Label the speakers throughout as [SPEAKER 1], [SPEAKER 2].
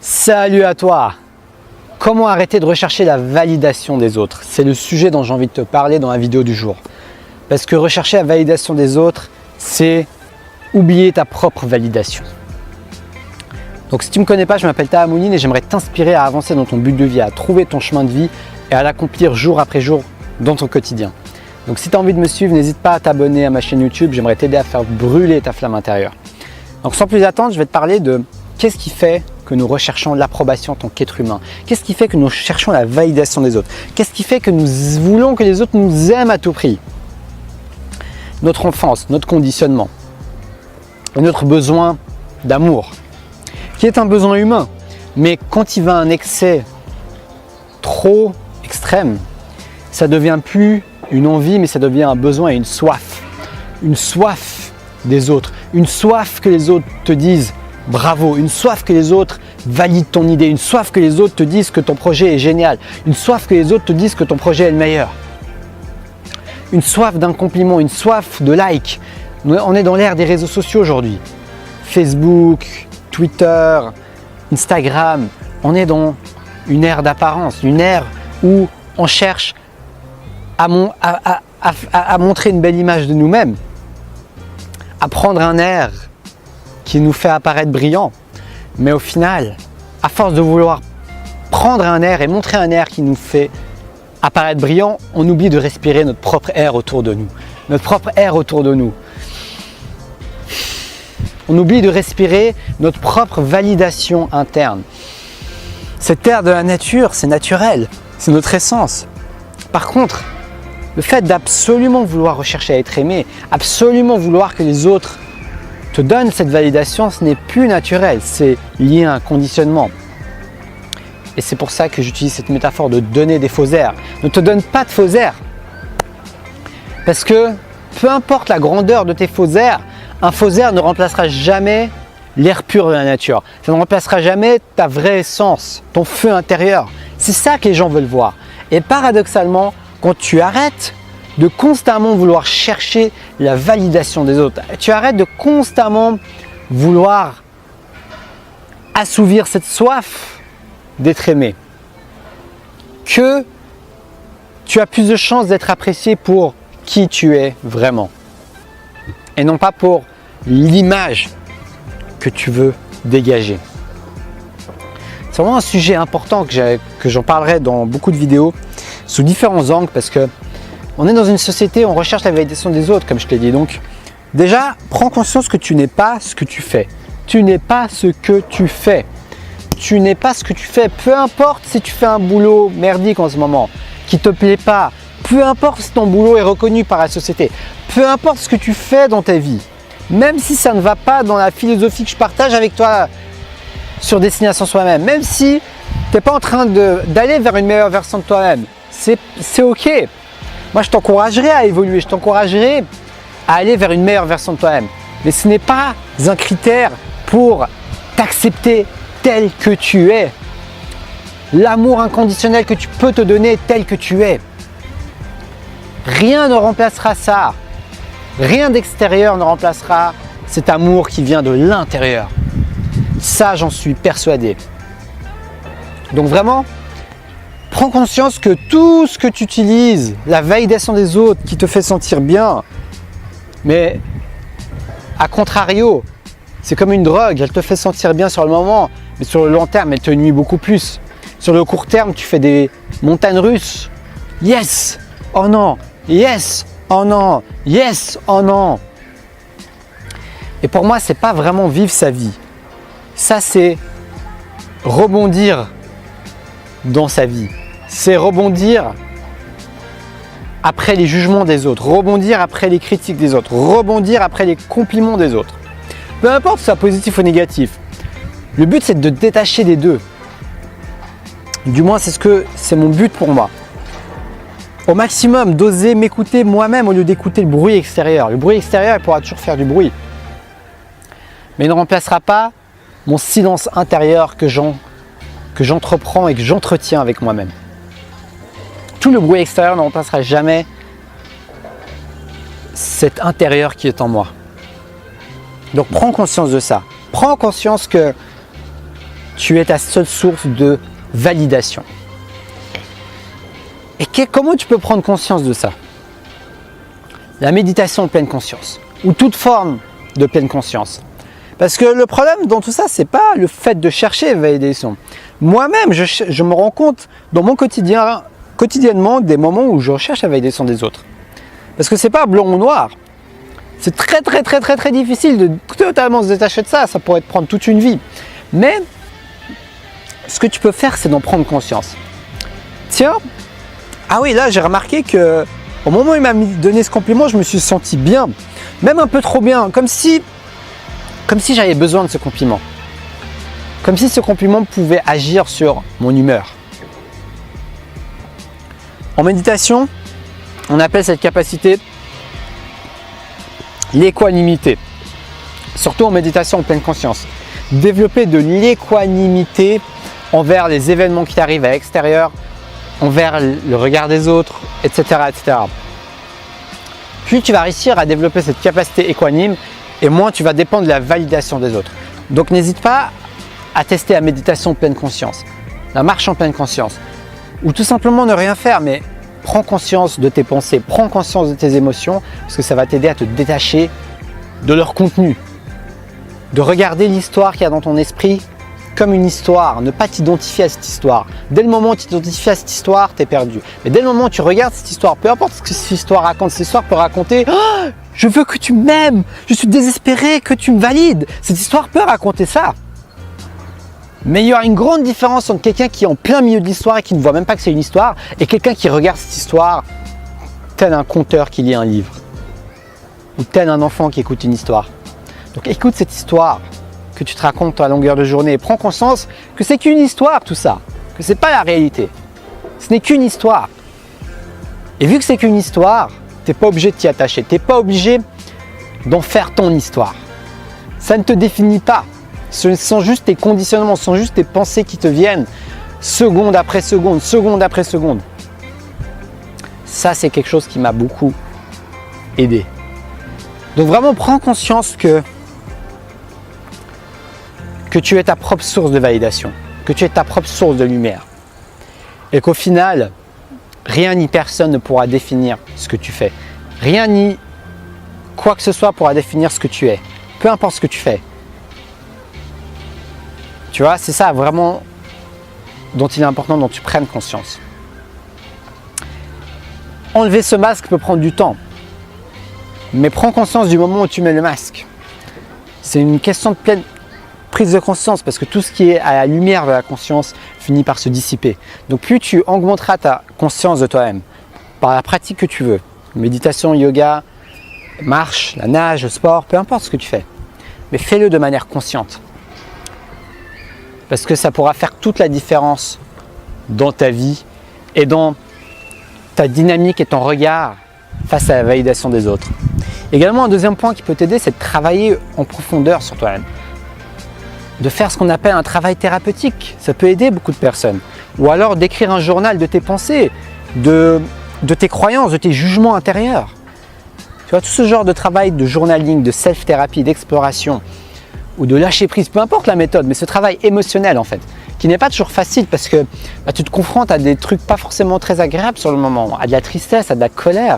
[SPEAKER 1] Salut à toi! Comment arrêter de rechercher la validation des autres? C'est le sujet dont j'ai envie de te parler dans la vidéo du jour. Parce que rechercher la validation des autres, c'est oublier ta propre validation. Donc si tu ne me connais pas, je m'appelle Taha Mounine et j'aimerais t'inspirer à avancer dans ton but de vie, à trouver ton chemin de vie et à l'accomplir jour après jour dans ton quotidien. Donc si tu as envie de me suivre, n'hésite pas à t'abonner à ma chaîne YouTube, j'aimerais t'aider à faire brûler ta flamme intérieure. Donc sans plus attendre, je vais te parler de qu'est-ce qui fait que nous recherchons l'approbation en tant qu'être humain? Qu'est-ce qui fait que nous cherchons la validation des autres? Qu'est-ce qui fait que nous voulons que les autres nous aiment à tout prix? Notre enfance, notre conditionnement, notre besoin d'amour, qui est un besoin humain. Mais quand il va à un excès trop extrême, ça ne devient plus une envie, mais ça devient un besoin et une soif. Une soif des autres, une soif que les autres te disent bravo, une soif que les autres valident ton idée, une soif que les autres te disent que ton projet est génial, une soif que les autres te disent que ton projet est le meilleur. Une soif d'un compliment, une soif de like. On est dans l'ère des réseaux sociaux aujourd'hui. Facebook, Twitter, Instagram, on est dans une ère d'apparence, une ère où on cherche à montrer une belle image de nous-mêmes, à prendre un air qui nous fait apparaître brillant. Mais au final, à force de vouloir prendre un air et montrer un air qui nous fait apparaître brillant, on oublie de respirer notre propre air autour de nous. Notre propre air autour de nous. On oublie de respirer notre propre validation interne. Cet air de la nature, c'est naturel, c'est notre essence. Par contre, le fait d'absolument vouloir rechercher à être aimé, absolument vouloir que les autres te donnent cette validation, ce n'est plus naturel, c'est lié à un conditionnement. Et c'est pour ça que j'utilise cette métaphore de donner des faux airs. Ne te donne pas de faux airs. Parce que peu importe la grandeur de tes faux airs, un faux air ne remplacera jamais l'air pur de la nature. Ça ne remplacera jamais ta vraie essence, ton feu intérieur. C'est ça que les gens veulent voir. Et paradoxalement, quand tu arrêtes de constamment vouloir chercher la validation des autres, tu arrêtes de constamment vouloir assouvir cette soif d'être aimé, que tu as plus de chances d'être apprécié pour qui tu es vraiment et non pas pour l'image que tu veux dégager. C'est vraiment un sujet important que j'en parlerai dans beaucoup de vidéos sous différents angles parce que on est dans une société où on recherche la validation des autres, comme je t'ai dit. Donc déjà, prends conscience que tu n'es pas ce que tu fais. Tu n'es pas ce que tu fais. Tu n'es pas ce que tu fais. Peu importe si tu fais un boulot merdique en ce moment, qui ne te plaît pas. Peu importe si ton boulot est reconnu par la société. Peu importe ce que tu fais dans ta vie. Même si ça ne va pas dans la philosophie que je partage avec toi sur Destination Soi-même. Même si tu n'es pas en train d'aller vers une meilleure version de toi-même. C'est ok. Moi, je t'encouragerai à évoluer. Je t'encouragerai à aller vers une meilleure version de toi-même. Mais ce n'est pas un critère pour t'accepter tel que tu es. L'amour inconditionnel que tu peux te donner tel que tu es. Rien ne remplacera ça. Rien d'extérieur ne remplacera cet amour qui vient de l'intérieur. Ça, j'en suis persuadé. Donc vraiment, prends conscience que tout ce que tu utilises, la validation des autres qui te fait sentir bien, mais à contrario, c'est comme une drogue, elle te fait sentir bien sur le moment, mais sur le long terme, elle te nuit beaucoup plus. Sur le court terme, tu fais des montagnes russes. Yes! Oh non! Yes! Oh non! Yes! Oh non! Et pour moi, c'est pas vraiment vivre sa vie. Ça, c'est rebondir dans sa vie. C'est rebondir après les jugements des autres, rebondir après les critiques des autres, rebondir après les compliments des autres. Peu importe si c'est positif ou négatif. Le but, c'est de te détacher des deux. Du moins, c'est mon but pour moi. Au maximum, d'oser m'écouter moi-même au lieu d'écouter le bruit extérieur. Le bruit extérieur, il pourra toujours faire du bruit. Mais il ne remplacera pas mon silence intérieur que j'entreprends et que j'entretiens avec moi-même. Tout le bruit extérieur ne remplacera jamais cet intérieur qui est en moi. Donc prends conscience de ça. Prends conscience que tu es ta seule source de validation. Et comment tu peux prendre conscience de ça? La méditation en pleine conscience, ou toute forme de pleine conscience. Parce que le problème dans tout ça, c'est pas le fait de chercher validation. Moi-même, je me rends compte dans mon quotidien, quotidiennement, des moments où je recherche la validation des autres. Parce que c'est pas blanc ou noir. C'est très difficile de totalement se détacher de ça. Ça pourrait te prendre toute une vie. Mais ce que tu peux faire, c'est d'en prendre conscience. Tiens, ah oui, là j'ai remarqué que au moment où il m'a donné ce compliment, je me suis senti bien, même un peu trop bien, comme si j'avais besoin de ce compliment, comme si ce compliment pouvait agir sur mon humeur. En méditation, on appelle cette capacité l'équanimité, surtout en méditation en pleine conscience. Développer de l'équanimité envers les événements qui t'arrivent à l'extérieur, envers le regard des autres, etc., etc. Plus tu vas réussir à développer cette capacité équanime, et moins tu vas dépendre de la validation des autres. Donc n'hésite pas à tester la méditation en pleine conscience, la marche en pleine conscience, ou tout simplement ne rien faire, mais prends conscience de tes pensées, prends conscience de tes émotions, parce que ça va t'aider à te détacher de leur contenu, de regarder l'histoire qu'il y a dans ton esprit comme une histoire, ne pas t'identifier à cette histoire. Dès le moment où tu t'identifies à cette histoire, tu es perdu. Mais dès le moment où tu regardes cette histoire, peu importe ce que cette histoire raconte, cette histoire peut raconter oh, « Je veux que tu m'aimes, je suis désespéré que tu me valides ». Cette histoire peut raconter ça. Mais il y aura une grande différence entre quelqu'un qui est en plein milieu de l'histoire et qui ne voit même pas que c'est une histoire, et quelqu'un qui regarde cette histoire tel un conteur qui lit un livre, ou tel un enfant qui écoute une histoire. Donc écoute cette histoire que tu te racontes à longueur de journée et prends conscience que c'est qu'une histoire tout ça, que c'est pas la réalité. Ce n'est qu'une histoire. Et vu que c'est qu'une histoire, tu n'es pas obligé de t'y attacher, tu n'es pas obligé d'en faire ton histoire. Ça ne te définit pas. Ce sont juste tes conditionnements, ce sont juste tes pensées qui te viennent seconde après seconde, seconde après seconde. Ça, c'est quelque chose qui m'a beaucoup aidé. Donc vraiment, prends conscience que tu es ta propre source de validation, que tu es ta propre source de lumière. Et qu'au final, rien ni personne ne pourra définir ce que tu fais. Rien ni quoi que ce soit pourra définir ce que tu es. Peu importe ce que tu fais. Tu vois, c'est ça vraiment dont il est important dont tu prennes conscience. Enlever ce masque peut prendre du temps. Mais prends conscience du moment où tu mets le masque. C'est une question de pleine prise de conscience parce que tout ce qui est à la lumière de la conscience finit par se dissiper. Donc plus tu augmenteras ta conscience de toi-même par la pratique que tu veux, méditation, yoga, marche, la nage, le sport, peu importe ce que tu fais, mais fais-le de manière consciente. Parce que ça pourra faire toute la différence dans ta vie et dans ta dynamique et ton regard face à la validation des autres. Également, un deuxième point qui peut t'aider, c'est de travailler en profondeur sur toi-même. De faire ce qu'on appelle un travail thérapeutique. Ça peut aider beaucoup de personnes. Ou alors d'écrire un journal de tes pensées, de tes croyances, de tes jugements intérieurs. Tu vois, tout ce genre de travail de journaling, de self-thérapie, d'exploration ou de lâcher prise, peu importe la méthode, mais ce travail émotionnel en fait, qui n'est pas toujours facile parce que tu te confrontes à des trucs pas forcément très agréables sur le moment, à de la tristesse, à de la colère,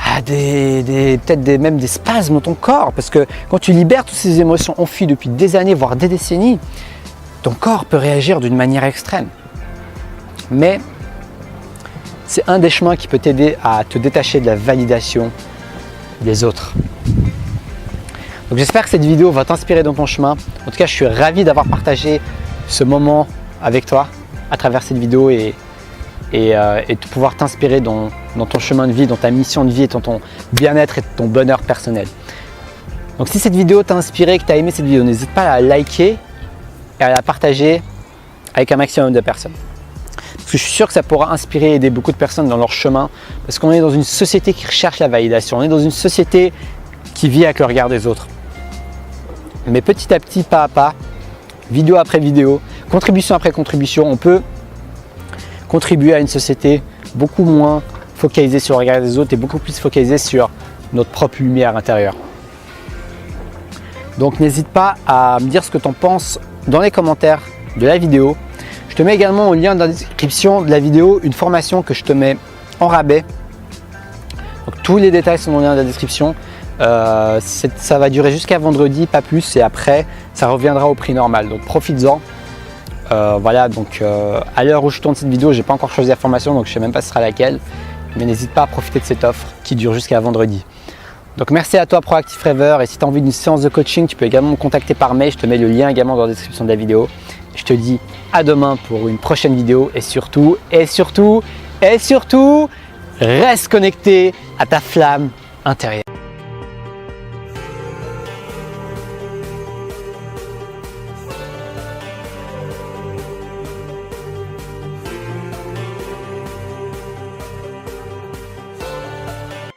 [SPEAKER 1] à peut-être même des spasmes dans ton corps, parce que quand tu libères toutes ces émotions enfuies depuis des années, voire des décennies, ton corps peut réagir d'une manière extrême. Mais c'est un des chemins qui peut t'aider à te détacher de la validation des autres. Donc j'espère que cette vidéo va t'inspirer dans ton chemin. En tout cas, je suis ravi d'avoir partagé ce moment avec toi à travers cette vidéo et de pouvoir t'inspirer dans ton chemin de vie, dans ta mission de vie et dans ton bien-être et ton bonheur personnel. Donc si cette vidéo t'a inspiré, que tu as aimé cette vidéo, n'hésite pas à la liker et à la partager avec un maximum de personnes. Parce que je suis sûr que ça pourra inspirer et aider beaucoup de personnes dans leur chemin. Parce qu'on est dans une société qui recherche la validation. On est dans une société qui vit avec le regard des autres. Mais petit à petit, pas à pas, vidéo après vidéo, contribution après contribution, on peut contribuer à une société beaucoup moins focalisée sur le regard des autres et beaucoup plus focalisée sur notre propre lumière intérieure. Donc n'hésite pas à me dire ce que tu en penses dans les commentaires de la vidéo. Je te mets également au lien dans la description de la vidéo une formation que je te mets en rabais. Donc, tous les détails sont dans le lien de la description. Ça va durer jusqu'à vendredi, pas plus, et après ça reviendra au prix normal. Donc profites-en. Voilà, donc à l'heure où je tourne cette vidéo, j'ai pas encore choisi la formation, donc je sais même pas ce sera laquelle. Mais n'hésite pas à profiter de cette offre qui dure jusqu'à vendredi. Donc merci à toi Proactive Rêveur, et si tu as envie d'une séance de coaching, tu peux également me contacter par mail, je te mets le lien également dans la description de la vidéo. Je te dis à demain pour une prochaine vidéo, et surtout, reste connecté à ta flamme intérieure.